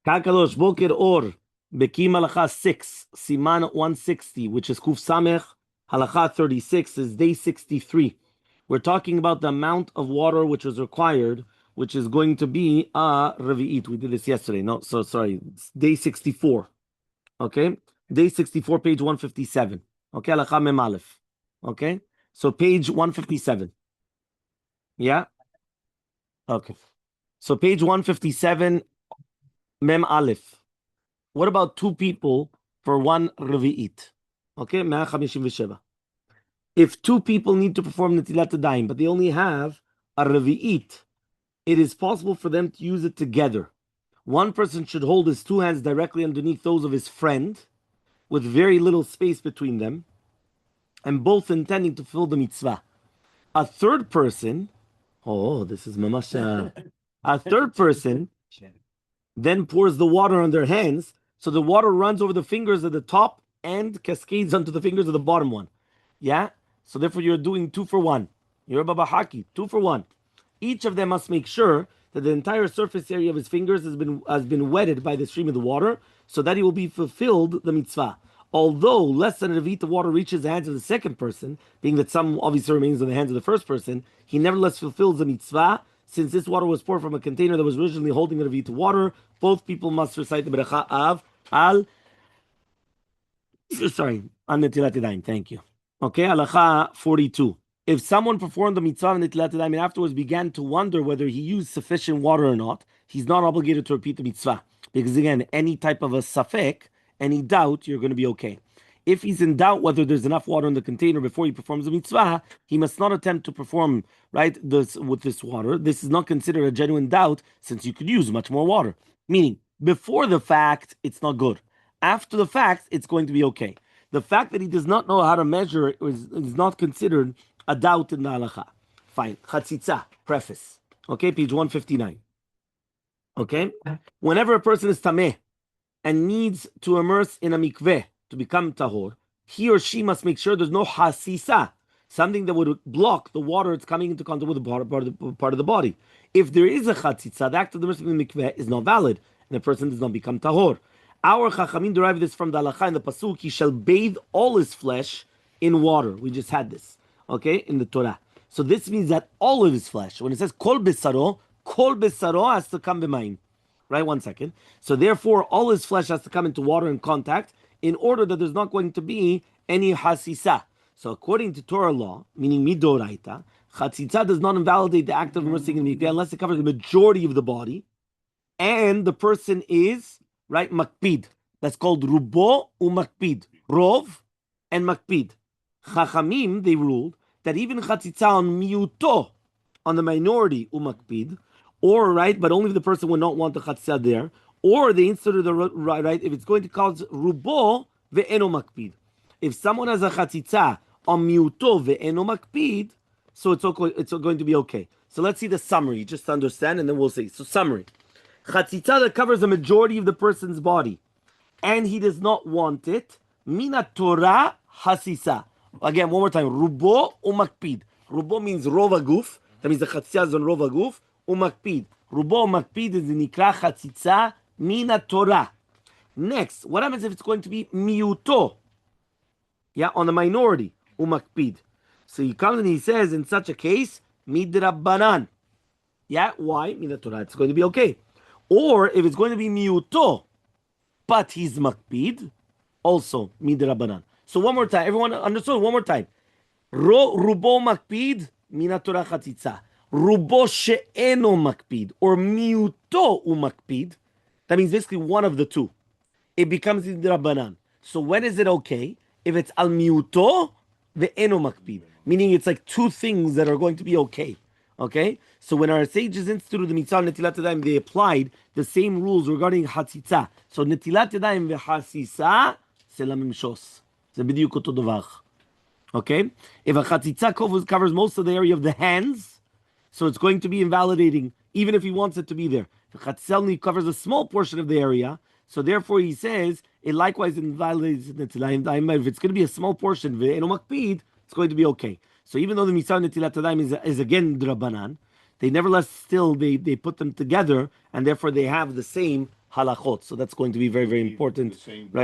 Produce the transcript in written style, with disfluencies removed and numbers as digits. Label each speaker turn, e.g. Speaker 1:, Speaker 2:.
Speaker 1: Kakadosh Boker Or, Beki'im Bahalacha 6, Siman 160, which is Kuf Samech, Halacha 36, is day 63. We're talking about the amount of water which is required, which is going to be a revi'it. We did this yesterday. No, so sorry. It's day 64. Okay? Day 64, page 157. Okay? Halacha Mem Aleph. Okay? So page 157. Yeah? Okay. So page 157, Mem Aleph. What about two people for one revi'it? Okay, 157. If two people need to perform netilat yadayim, but they only have a revi'it, it is possible for them to use it together. One person should hold his two hands directly underneath those of his friend, with very little space between them, and both intending to fulfill the mitzvah. A third person, this is mamasha. A third person then pours the water on their hands, so the water runs over the fingers of the top and cascades onto the fingers of the bottom one. Yeah? So therefore you're doing 2 for 1. You're a babahaki, 2 for 1. Each of them must make sure that the entire surface area of his fingers has been wetted by the stream of the water, so that he will be fulfilled the mitzvah. Although less than a revi'it of water reaches the hands of the second person, being that some obviously remains in the hands of the first person, he nevertheless fulfills the mitzvah. Since this water was poured from a container that was originally holding a revi'it of water, both people must recite the bracha of on netilat yadayim. Thank you. Okay, halacha 42. If someone performed the mitzvah of netilat yadayim and afterwards began to wonder whether he used sufficient water or not, he's not obligated to repeat the mitzvah. Because again, any type of a safek, any doubt, you're going to be okay. If he's in doubt whether there's enough water in the container before he performs the mitzvah, he must not attempt to perform with this water. This is not considered a genuine doubt, since you could use much more water. Meaning, before the fact, it's not good. After the fact, it's going to be okay. The fact that he does not know how to measure is not considered a doubt in the halacha. Fine. Chatzitza, preface. Okay, page 159. Okay? Whenever a person is tameh and needs to immerse in a mikveh to become tahor, he or she must make sure there's no hasisa, something that would block the water that's coming into contact with the part of the body. If there is a chatzitza, the act of immersing in the mikveh is not valid, and the person does not become tahor. Our chachamim derive this from the halakha in the pasuk, he shall bathe all his flesh in water. We just had this, okay, in the Torah. So this means that all of his flesh, when it says kol besaro has to come b'mayim. Right, 1 second. So therefore, all his flesh has to come into water in contact in order that there's not going to be any hasisa. So according to Torah law, meaning midoraita, chatzitza does not invalidate the act of immersing in the mikveh unless it covers the majority of the body, and the person is, right, makpid. That's called rubo umakpid. Rov and makpid. Chachamim, they ruled that even chatzitza on miuto, on the minority umakpid, or, right, but only if the person would not want the chatzitza there, or they instituted the right, if it's going to cause rubo ve'eno makpid. If someone has a chatzitza on miuto ve'eno makpid, so it's going to be okay. So let's see the summary, just to understand, and then we'll see. So summary. Chatzitza that covers the majority of the person's body, and he does not want it, mina Torah hasisa. Again, one more time. Rubo umakpid. Rubo means rov aguf. That means the chatzitza is on rov aguf. Umakpid. Rubo umakpid is the nikra chatzitza mina Torah. Next, what happens if it's going to be miuto? Yeah, on the minority. Umakpid. So he comes and he says, in such a case, midrabbanan. Yeah, why? Mina Torah. It's going to be okay. Or if it's going to be miuto, but he's makpid, also midrabbanan. So one more time, everyone understood? One more time. Rubo makpid, mina Torah chatzitza. Rubo she'eno makpid, or miuto umakpid, that means basically one of the two. It becomes midrabbanan. So when is it okay? If it's al miuto ve'eno makpid, meaning it's like two things that are going to be okay. Okay? So when our sages instituted the mitzvah netilat yadayim, they applied the same rules regarding chatzitza. So netilat yadayim ve'chasisa selamim shos. Zebidiyuk oto davar. Okay? If a chatzitza covers most of the area of the hands, so it's going to be invalidating, even if he wants it to be there. The chatzitza only covers a small portion of the area, so therefore he says it likewise invalidates netilat yadayim. If it's going to be a small portion, ve'eno makpid, it's going to be okay. So even though the mitzvah netilat yadayim is again drabanan, they nevertheless still they put them together, and therefore they have the same halachot. So that's going to be very, very important, right?